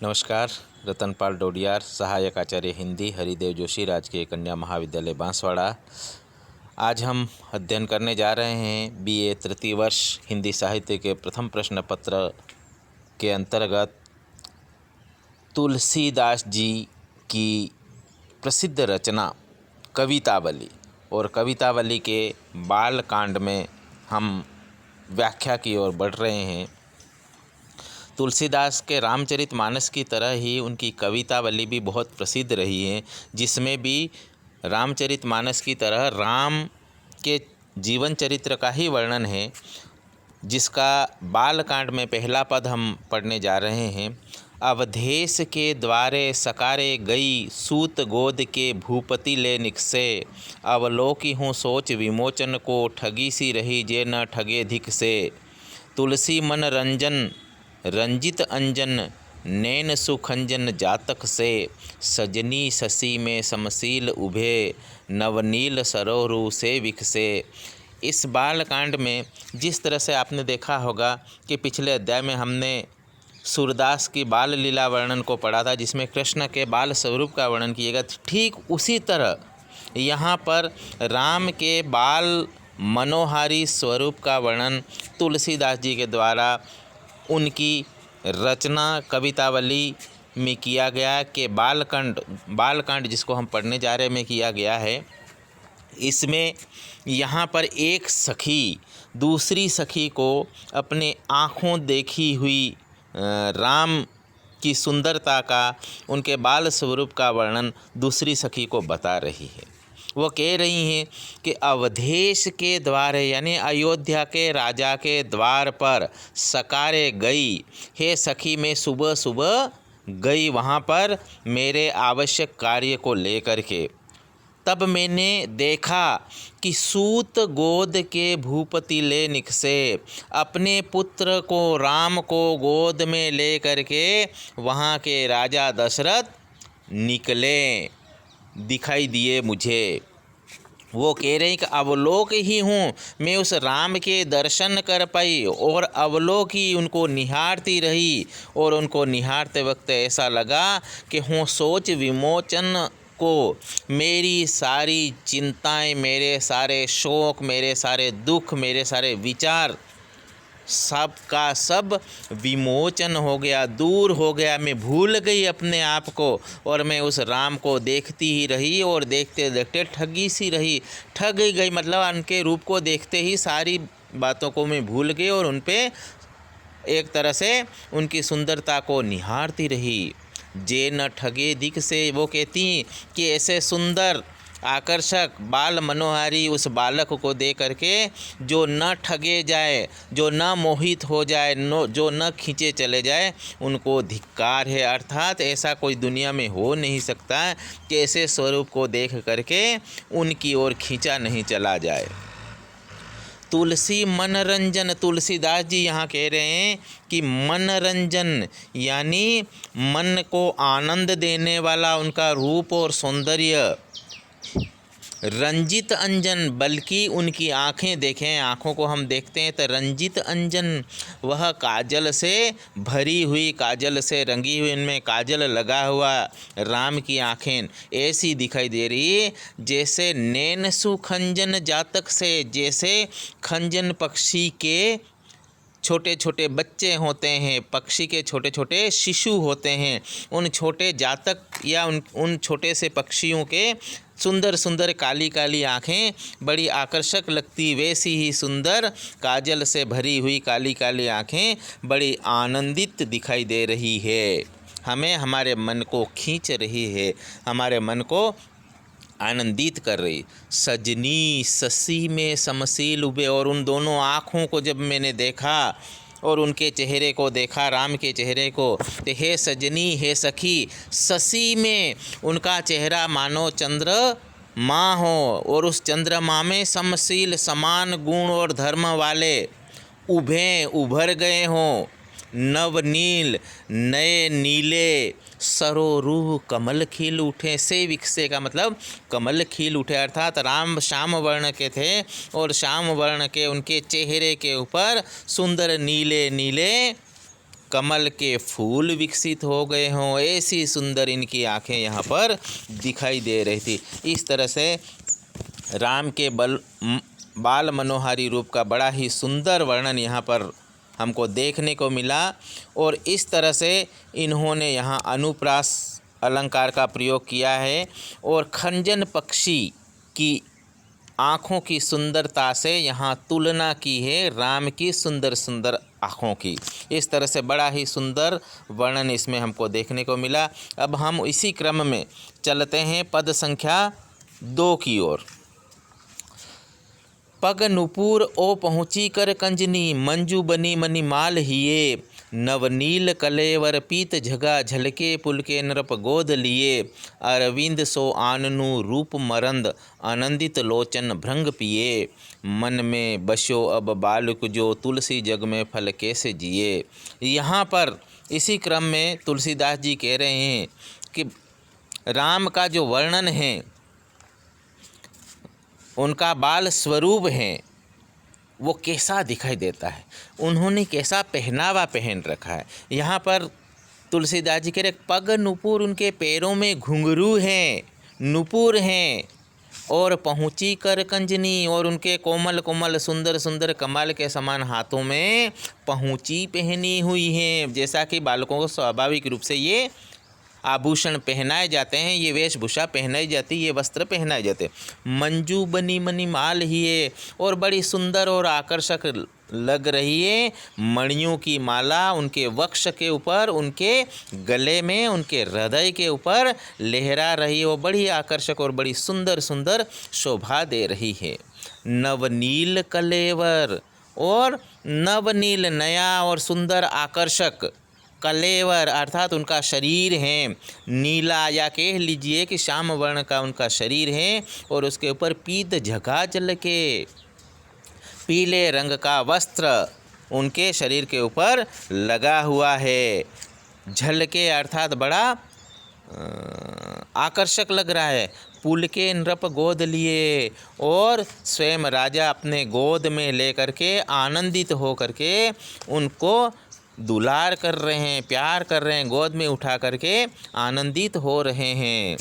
नमस्कार। रतनपाल डोडियार, सहायक आचार्य हिंदी, हरिदेव जोशी, राजकीय कन्या महाविद्यालय बांसवाड़ा। आज हम अध्ययन करने जा रहे हैं बीए तृतीय वर्ष हिंदी साहित्य के प्रथम प्रश्न पत्र के अंतर्गत तुलसीदास जी की प्रसिद्ध रचना कवितावली, और कवितावली के बालकांड में हम व्याख्या की ओर बढ़ रहे हैं। तुलसीदास के रामचरितमानस की तरह ही उनकी कवितावली भी बहुत प्रसिद्ध रही है, जिसमें भी रामचरितमानस की तरह राम के जीवन चरित्र का ही वर्णन है, जिसका बालकांड में पहला पद हम पढ़ने जा रहे हैं। अवधेश के द्वारे सकारे गई, सूत गोद के भूपति ले निकसे। अवलोकी हूँ सोच विमोचन को, ठगी सी रही जे न ठगे धिक से। तुलसी मन रंजन रंजित अंजन, नैन सुखंजन जातक से। सजनी शशि में समशील उभे, नवनील सरोरु से विकसे। इस बालकांड में जिस तरह से आपने देखा होगा कि पिछले अध्याय में हमने सूरदास की बाल लीला वर्णन को पढ़ा था, जिसमें कृष्ण के बाल स्वरूप का वर्णन किएगा, ठीक उसी तरह यहाँ पर राम के बाल मनोहारी स्वरूप का वर्णन तुलसीदास जी के द्वारा उनकी रचना कवितावली में किया गया कि बालकांड जिसको हम पढ़ने जा रहे में किया गया है। इसमें यहाँ पर एक सखी दूसरी सखी को अपने आँखों देखी हुई राम की सुंदरता का, उनके बाल स्वरूप का वर्णन दूसरी सखी को बता रही है। वो कह रही हैं कि अवधेश के द्वार, यानी अयोध्या के राजा के द्वार पर सकारे गई। हे सखी, मैं सुबह सुबह गई वहाँ पर मेरे आवश्यक कार्य को लेकर के। तब मैंने देखा कि सूत गोद के भूपति ले निकसे, अपने पुत्र को राम को गोद में ले करके वहाँ के राजा दशरथ निकले, दिखाई दिए मुझे। वो कह रहे हैं कि अवलोक ही हूँ मैं उस राम के दर्शन कर पाई, और अवलोक ही उनको निहारती रही, और उनको निहारते वक्त ऐसा लगा कि हूँ सोच विमोचन को। मेरी सारी चिंताएं, मेरे सारे शोक, मेरे सारे दुख, मेरे सारे विचार, सब का सब विमोचन हो गया, दूर हो गया। मैं भूल गई अपने आप को, और मैं उस राम को देखती ही रही, और देखते देखते ठगी सी रही। ठग गई मतलब उनके रूप को देखते ही सारी बातों को मैं भूल गई, और उन पे एक तरह से उनकी सुंदरता को निहारती रही। जे न ठगे दिख से, वो कहती कि ऐसे सुंदर आकर्षक बाल मनोहारी उस बालक को दे करके जो न ठगे जाए, जो न मोहित हो जाए, जो न खींचे चले जाए, उनको धिक्कार है। अर्थात ऐसा कोई दुनिया में हो नहीं सकता कि ऐसे स्वरूप को देख करके उनकी ओर खींचा नहीं चला जाए। तुलसी मनरंजन, तुलसीदास जी यहाँ कह रहे हैं कि मनरंजन यानी मन को आनंद देने वाला उनका रूप और सौंदर्य। रंजित अंजन, बल्कि उनकी आँखें देखें, आँखों को हम देखते हैं तो रंजित अंजन, वह काजल से भरी हुई, काजल से रंगी हुई, उनमें काजल लगा हुआ राम की आँखें ऐसी दिखाई दे रही है जैसे नैन सुखंजन जातक से, जैसे खंजन पक्षी के छोटे छोटे बच्चे होते हैं, पक्षी के छोटे छोटे शिशु होते हैं, उन छोटे जातक या उन छोटे से पक्षियों के सुंदर सुंदर काली काली आँखें बड़ी आकर्षक लगती, वैसी ही सुंदर काजल से भरी हुई काली काली आँखें बड़ी आनंदित दिखाई दे रही है, हमें हमारे मन को खींच रही है, हमारे मन को आनंदित कर रही। सजनी शशि में समशील उभे, और उन दोनों आँखों को जब मैंने देखा और उनके चेहरे को देखा, राम के चेहरे को, तो हे सजनी, हे सखी, शशि में उनका चेहरा मानो चंद्र माँ हो, और उस चंद्रमा में समशील समान गुण और धर्म वाले उभर गए हों। नवनील, नए नीले, सरोरूह कमल खिल उठे से विकसे का मतलब कमल खिल उठे, अर्थात राम श्याम वर्ण के थे, और श्याम वर्ण के उनके चेहरे के ऊपर सुंदर नीले नीले कमल के फूल विकसित हो गए हों, ऐसी सुंदर इनकी आँखें यहाँ पर दिखाई दे रही थी। इस तरह से राम के बाल मनोहारी रूप का बड़ा ही सुंदर वर्णन यहाँ पर हमको देखने को मिला। और इस तरह से इन्होंने यहाँ अनुप्रास अलंकार का प्रयोग किया है और खंजन पक्षी की आँखों की सुंदरता से यहाँ तुलना की है राम की सुंदर सुंदर आँखों की। इस तरह से बड़ा ही सुंदर वर्णन इसमें हमको देखने को मिला। अब हम इसी क्रम में चलते हैं पद संख्या 2 की ओर। पग नुपुर ओ पहुँची कर कंजनी, मंजू बनी मनी माल हिये, नवनील कलेवर पीत झगा झलके पुलके नृप गोद लिए, अरविंद सो आननु रूप मरंद, आनंदित लोचन भृंग पिए, मन में बस्यो अब बालक जो तुलसी जग में फल कैसे जिए। यहाँ पर इसी क्रम में तुलसीदास जी कह रहे हैं कि राम का जो वर्णन है, उनका बाल स्वरूप है, वो कैसा दिखाई देता है, उन्होंने कैसा पहनावा पहन रखा है। यहाँ पर तुलसीदास जी कह रहे पग नुपुर, उनके पैरों में घुंघरू हैं, नुपुर हैं, और पहुँची कर कंजनी, और उनके कोमल कोमल सुंदर सुंदर कमल के समान हाथों में पहुँची पहनी हुई हैं। जैसा कि बालकों को स्वाभाविक रूप से ये आभूषण पहनाए जाते हैं, ये वेशभूषा पहनाई जाती, ये वस्त्र पहनाए जाते। मंजू बनी मनी माल ही है, और बड़ी सुंदर और आकर्षक लग रही है मणियों की माला उनके वक्ष के ऊपर, उनके गले में, उनके हृदय के ऊपर लहरा रही है। वो बड़ी आकर्षक और बड़ी सुंदर सुंदर शोभा दे रही है। नवनील कलेवर, और नवनील नया और सुंदर आकर्षक, कलेवर अर्थात उनका शरीर है नीला, या कह लीजिए कि श्याम वर्ण का उनका शरीर है, और उसके ऊपर पीत झगा जल के, पीले रंग का वस्त्र उनके शरीर के ऊपर लगा हुआ है। झलके अर्थात बड़ा आकर्षक लग रहा है। पुल के नृप गोद लिए, और स्वयं राजा अपने गोद में लेकर के आनंदित हो करके उनको दुलार कर रहे हैं, प्यार कर रहे हैं, गोद में उठा करके आनंदित हो रहे हैं।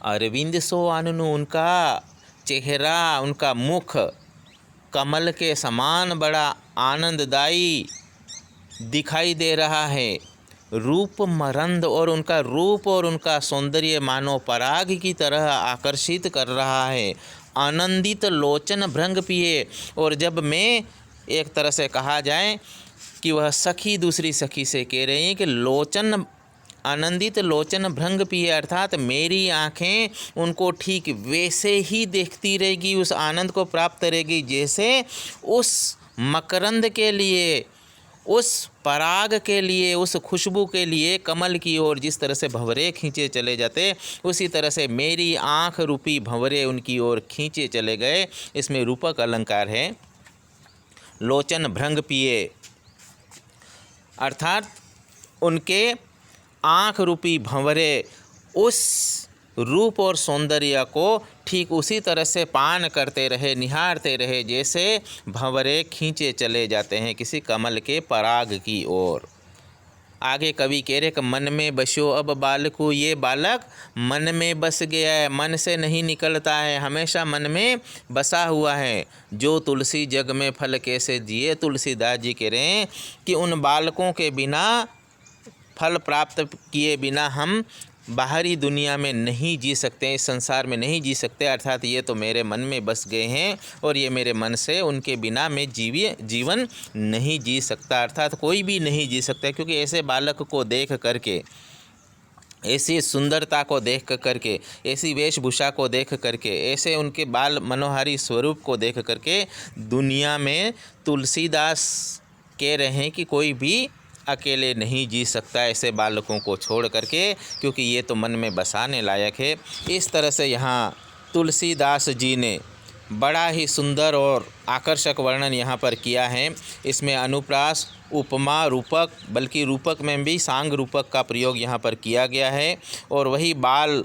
अरविंद सो आननु, उनका चेहरा, उनका मुख कमल के समान बड़ा आनंददायी दिखाई दे रहा है। रूप मरंद, और उनका रूप और उनका सौंदर्य मानो पराग की तरह आकर्षित कर रहा है। आनंदित लोचन भृंग पिए, और जब मैं एक तरह से कहा जाए कि वह सखी दूसरी सखी से कह रही हैं कि लोचन, आनंदित लोचन भृंग पिए, अर्थात मेरी आँखें उनको ठीक वैसे ही देखती रहेगी, उस आनंद को प्राप्त करेगी जैसे उस मकरंद के लिए, उस पराग के लिए, उस खुशबू के लिए कमल की ओर जिस तरह से भंवरे खींचे चले जाते, उसी तरह से मेरी आँख रूपी भंवरे उनकी ओर खींचे चले गए। इसमें रूपक अलंकार है। लोचन भृंग पिए अर्थात उनके आँख रूपी भंवरे उस रूप और सौंदर्य को ठीक उसी तरह से पान करते रहे, निहारते रहे जैसे भंवरे खींचे चले जाते हैं किसी कमल के पराग की ओर। आगे कवि कह रहे कि मन में बस्यो अब बालको, ये बालक मन में बस गया है, मन से नहीं निकलता है, हमेशा मन में बसा हुआ है। जो तुलसी जग में फल कैसे जिए, तुलसीदास जी कह रहे हैं कि उन बालकों के बिना, फल प्राप्त किए बिना हम बाहरी दुनिया में नहीं जी सकते, इस संसार में नहीं जी सकते। अर्थात ये तो मेरे मन में बस गए हैं और ये मेरे मन से, उनके बिना मैं जीवन नहीं जी सकता, अर्थात कोई भी नहीं जी सकता। क्योंकि ऐसे बालक को देख करके, ऐसी सुंदरता को देख करके, ऐसी वेशभूषा को देख करके, ऐसे उनके बाल मनोहारी स्वरूप को देख करके दुनिया में तुलसीदास कह रहे हैं कि कोई भी अकेले नहीं जी सकता ऐसे बालकों को छोड़ करके, क्योंकि ये तो मन में बसाने लायक है। इस तरह से यहाँ तुलसीदास जी ने बड़ा ही सुंदर और आकर्षक वर्णन यहाँ पर किया है। इसमें अनुप्रास, उपमा, रूपक, बल्कि रूपक में भी सांग रूपक का प्रयोग यहाँ पर किया गया है। और वही बाल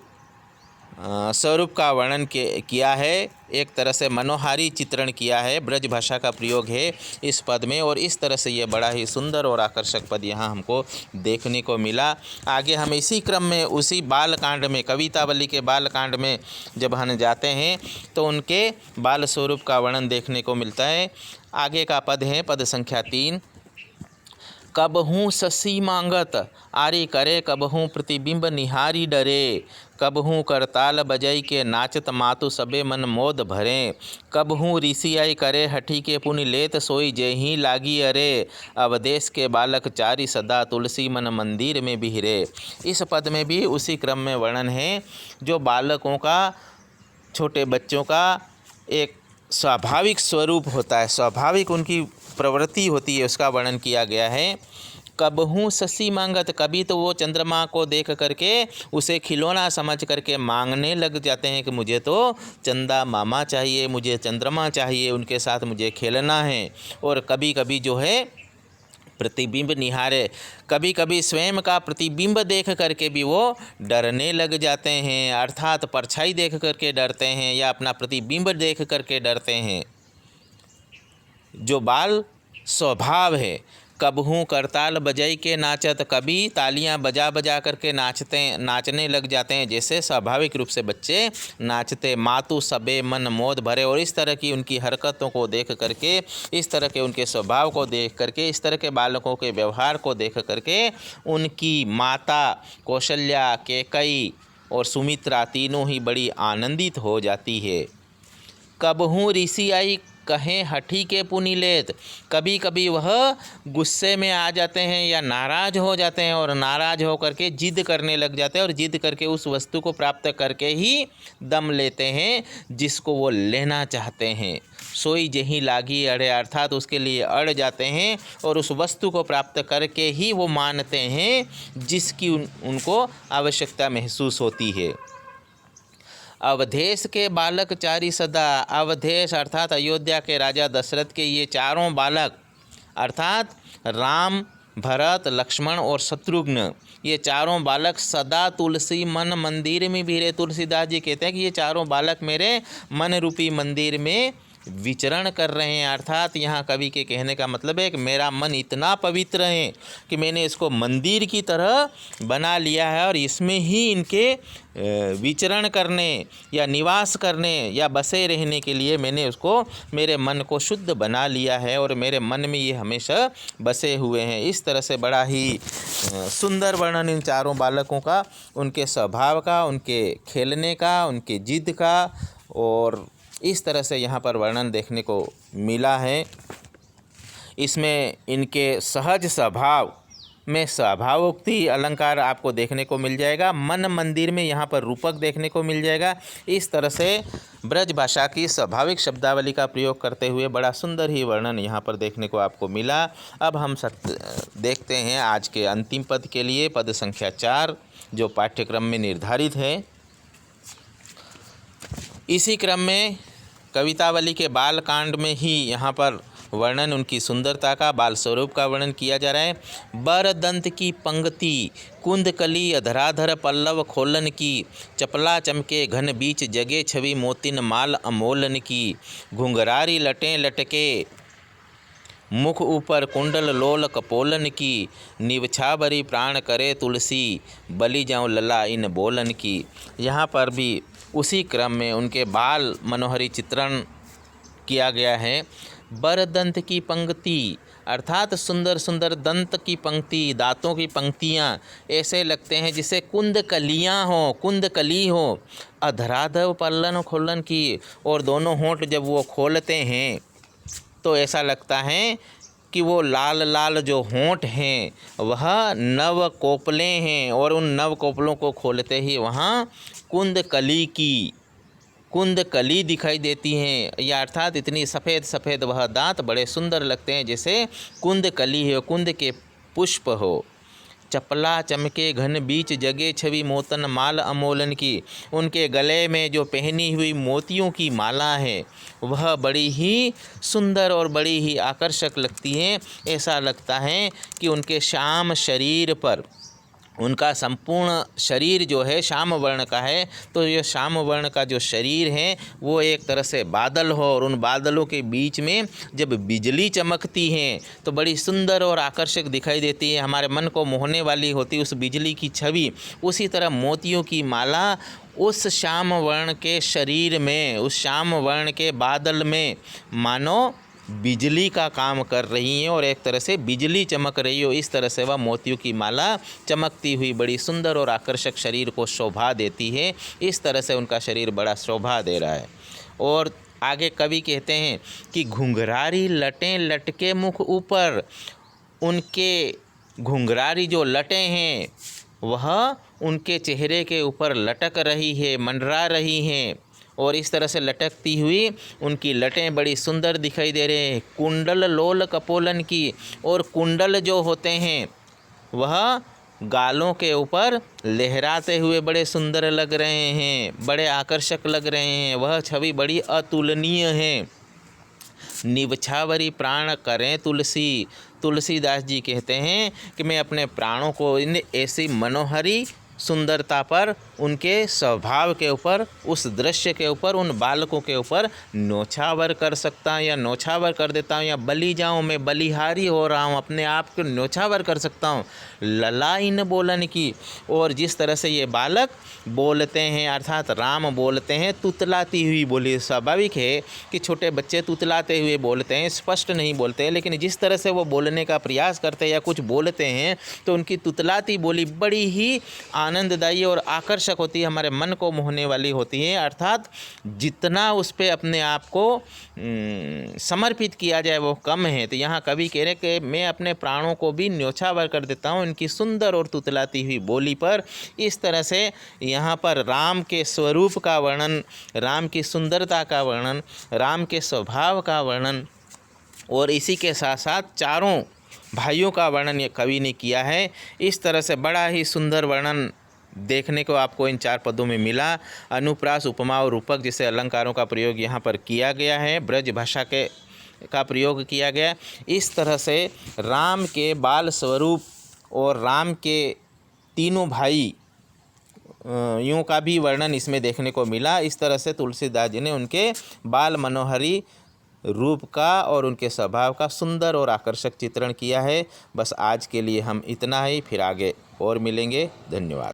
स्वरूप का वर्णन किया है। एक तरह से मनोहारी चित्रण किया है, ब्रज भाषा का प्रयोग है इस पद में, और इस तरह से ये बड़ा ही सुंदर और आकर्षक पद यहाँ हमको देखने को मिला। आगे हम इसी क्रम में उसी बालकांड में, कवितावली के बालकांड में जब हम जाते हैं तो उनके बाल स्वरूप का वर्णन देखने को मिलता है। आगे का पद है पद संख्या 3। कबहूँ शशि मांगत आरी करे, कबहूँ प्रतिबिंब निहारी डरे, कबहूँ करताल बजई के नाचत मातु सबे मन मोद भरे, कबहूँ ऋषि आई करे हठी के पुनि लेत सोई जेही लागी अरे, अवदेश के बालक चारी सदा तुलसी मन मंदिर में बिहरे। इस पद में भी उसी क्रम में वर्णन है जो बालकों का, छोटे बच्चों का एक स्वाभाविक स्वरूप होता है, स्वाभाविक उनकी प्रवृत्ति होती है, उसका वर्णन किया गया है। कबहूँ शशि मांगत, कभी तो वो चंद्रमा को देख करके उसे खिलौना समझ करके मांगने लग जाते हैं कि मुझे तो चंदा मामा चाहिए, मुझे चंद्रमा चाहिए, उनके साथ मुझे खेलना है। और कभी कभी जो है प्रतिबिंब निहारे, कभी कभी स्वयं का प्रतिबिंब देख करके भी वो डरने लग जाते हैं, अर्थात परछाई देख करके डरते हैं या अपना प्रतिबिंब देख करके डरते हैं। जो बाल स्वभाव है, कबहूँ करताल बजाई के नाचत, कभी तालियां बजा बजा करके नाचने लग जाते हैं, जैसे स्वाभाविक रूप से बच्चे नाचते। मातु सबे मन मोद भरे, और इस तरह की उनकी हरकतों को देख करके, इस तरह के उनके स्वभाव को देख करके, इस तरह के बालकों के व्यवहार को देख करके उनकी माता कौशल्या, कैकई और सुमित्रा तीनों ही बड़ी आनंदित हो जाती है। कबहूँ ऋषि आई कहें हठी के पुनि लेत, कभी कभी वह गुस्से में आ जाते हैं या नाराज हो जाते हैं, और नाराज हो करके जिद करने लग जाते हैं, और जिद करके उस वस्तु को प्राप्त करके ही दम लेते हैं जिसको वो लेना चाहते हैं। सोई जहीं लागी अड़े, अर्थात उसके लिए अड़ जाते हैं और उस वस्तु को प्राप्त करके ही वो मानते हैं जिसकी उनको आवश्यकता महसूस होती है। अवधेश के बालक चारी सदा, अवधेश अर्थात अयोध्या के राजा दशरथ के ये चारों बालक अर्थात राम, भरत, लक्ष्मण और शत्रुघ्न, ये चारों बालक सदा तुलसी मन मंदिर में भी रहे। तुलसीदास जी कहते हैं कि ये चारों बालक मेरे मन रूपी मंदिर में विचरण कर रहे हैं। अर्थात यहाँ कवि के कहने का मतलब है कि मेरा मन इतना पवित्र है कि मैंने इसको मंदिर की तरह बना लिया है, और इसमें ही इनके विचरण करने या निवास करने या बसे रहने के लिए मैंने उसको, मेरे मन को शुद्ध बना लिया है, और मेरे मन में ये हमेशा बसे हुए हैं। इस तरह से बड़ा ही सुंदर वर्णन इन चारों बालकों का, उनके स्वभाव का, उनके खेलने का, उनके जिद का, और इस तरह से यहाँ पर वर्णन देखने को मिला है। इसमें इनके सहज स्वभाव में स्वभावोक्ति अलंकार आपको देखने को मिल जाएगा। मन मंदिर में यहाँ पर रूपक देखने को मिल जाएगा। इस तरह से ब्रज भाषा की स्वाभाविक शब्दावली का प्रयोग करते हुए बड़ा सुंदर ही वर्णन यहाँ पर देखने को आपको मिला। अब हम देखते हैं आज के अंतिम पद के लिए, पद संख्या 4 जो पाठ्यक्रम में निर्धारित है। इसी क्रम में कवितावली के बाल कांड में ही यहाँ पर वर्णन उनकी सुंदरता का, बाल स्वरूप का वर्णन किया जा रहा है। बर दंत की पंक्ति कुंद कली अधराधर पल्लव खोलन की, चपला चमके घन बीच जगे छवि मोतिन माल अमोलन की, घुंघरारी लटें लटके मुख ऊपर कुंडल लोल कपोलन की, निवछावरी प्राण करे तुलसी बलि जाऊँ लला इन बोलन की। यहाँ पर भी उसी क्रम में उनके बाल मनोहरी चित्रण किया गया है। बर दंत की पंक्ति अर्थात सुंदर सुंदर दंत की पंक्ति, दांतों की पंक्तियाँ ऐसे लगते हैं जिसे कुंद कलियाँ हों, कुंद कली हो। अधराधर पल्लन खोलन की, और दोनों होंठ जब वो खोलते हैं तो ऐसा लगता है कि वो लाल लाल जो होंठ हैं वह नव कोपले हैं, और उन नव कोपलों को खोलते ही वहाँ कुंद कली दिखाई देती हैं, या अर्थात इतनी सफ़ेद सफ़ेद वह दांत बड़े सुंदर लगते हैं जैसे कुंद कली हो, कुंद के पुष्प हो। चपला चमके घन बीच जगे छवि मोतन माल अमोलन की, उनके गले में जो पहनी हुई मोतियों की माला है वह बड़ी ही सुंदर और बड़ी ही आकर्षक लगती है। ऐसा लगता है कि उनके श्याम शरीर पर उनका संपूर्ण शरीर जो है श्याम वर्ण का है। तो ये श्याम वर्ण का जो शरीर है वो एक तरह से बादल हो, और उन बादलों के बीच में जब बिजली चमकती है तो बड़ी सुंदर और आकर्षक दिखाई देती है, हमारे मन को मोहने वाली होती है उस बिजली की छवि। उसी तरह मोतियों की माला उस श्याम वर्ण के शरीर में, उस श्याम वर्ण के बादल में मानो बिजली का काम कर रही हैं और एक तरह से बिजली चमक रही हो, इस तरह से वह मोतियों की माला चमकती हुई बड़ी सुंदर और आकर्षक शरीर को शोभा देती है। इस तरह से उनका शरीर बड़ा शोभा दे रहा है। और आगे कवि कहते हैं कि घुंघरारी लटें लटके मुख ऊपर, उनके घुंघरारी जो लटें हैं वह उनके चेहरे के ऊपर लटक रही है, मंडरा रही हैं, और इस तरह से लटकती हुई उनकी लटें बड़ी सुंदर दिखाई दे रहे हैं। कुंडल लोल कपोलन की, और कुंडल जो होते हैं वह गालों के ऊपर लहराते हुए बड़े सुंदर लग रहे हैं, बड़े आकर्षक लग रहे हैं। वह छवि बड़ी अतुलनीय है। निवछावरी प्राण करें तुलसी, तुलसीदास जी कहते हैं कि मैं अपने प्राणों को इन ऐसी मनोहरी सुंदरता पर, उनके स्वभाव के ऊपर, उस दृश्य के ऊपर, उन बालकों के ऊपर न्योछावर कर सकता हूँ या न्योछावर कर देता हूँ, या बली जाऊँ, मैं बलिहारी हो रहा हूँ, अपने आप को न्योछावर कर सकता हूँ। ललाइन बोलन की, और जिस तरह से ये बालक बोलते हैं अर्थात राम बोलते हैं तुतलाती हुई बोली। स्वाभाविक है कि छोटे बच्चे तुतलाते हुए बोलते हैं, स्पष्ट नहीं बोलते हैं, लेकिन जिस तरह से वो बोलने का प्रयास करते हैं या कुछ बोलते हैं तो उनकी तुतलाती बोली बड़ी ही आनंददायी और आकर्षक होती है, हमारे मन को मोहने वाली होती है। अर्थात जितना उस पर अपने आप को समर्पित किया जाए वो कम है। तो यहाँ कवि कह रहे कि मैं अपने प्राणों को भी न्योछावर कर देता हूँ इनकी सुंदर और तुतलाती हुई बोली पर। इस तरह से यहाँ पर राम के स्वरूप का वर्णन, राम की सुंदरता का वर्णन, राम के स्वभाव का वर्णन, और इसी के साथ साथ चारों भाइयों का वर्णन ये कवि ने किया है। इस तरह से बड़ा ही सुंदर वर्णन देखने को आपको इन 4 पदों में मिला। अनुप्रास, उपमा और रूपक जैसे अलंकारों का प्रयोग यहाँ पर किया गया है, ब्रज भाषा का प्रयोग किया गया। इस तरह से राम के बाल स्वरूप और राम के तीनों भाई यूँ का भी वर्णन इसमें देखने को मिला। इस तरह से तुलसीदास जी ने उनके बाल मनोहरी रूप का और उनके स्वभाव का सुंदर और आकर्षक चित्रण किया है। बस आज के लिए हम इतना ही, फिर आगे और मिलेंगे। धन्यवाद।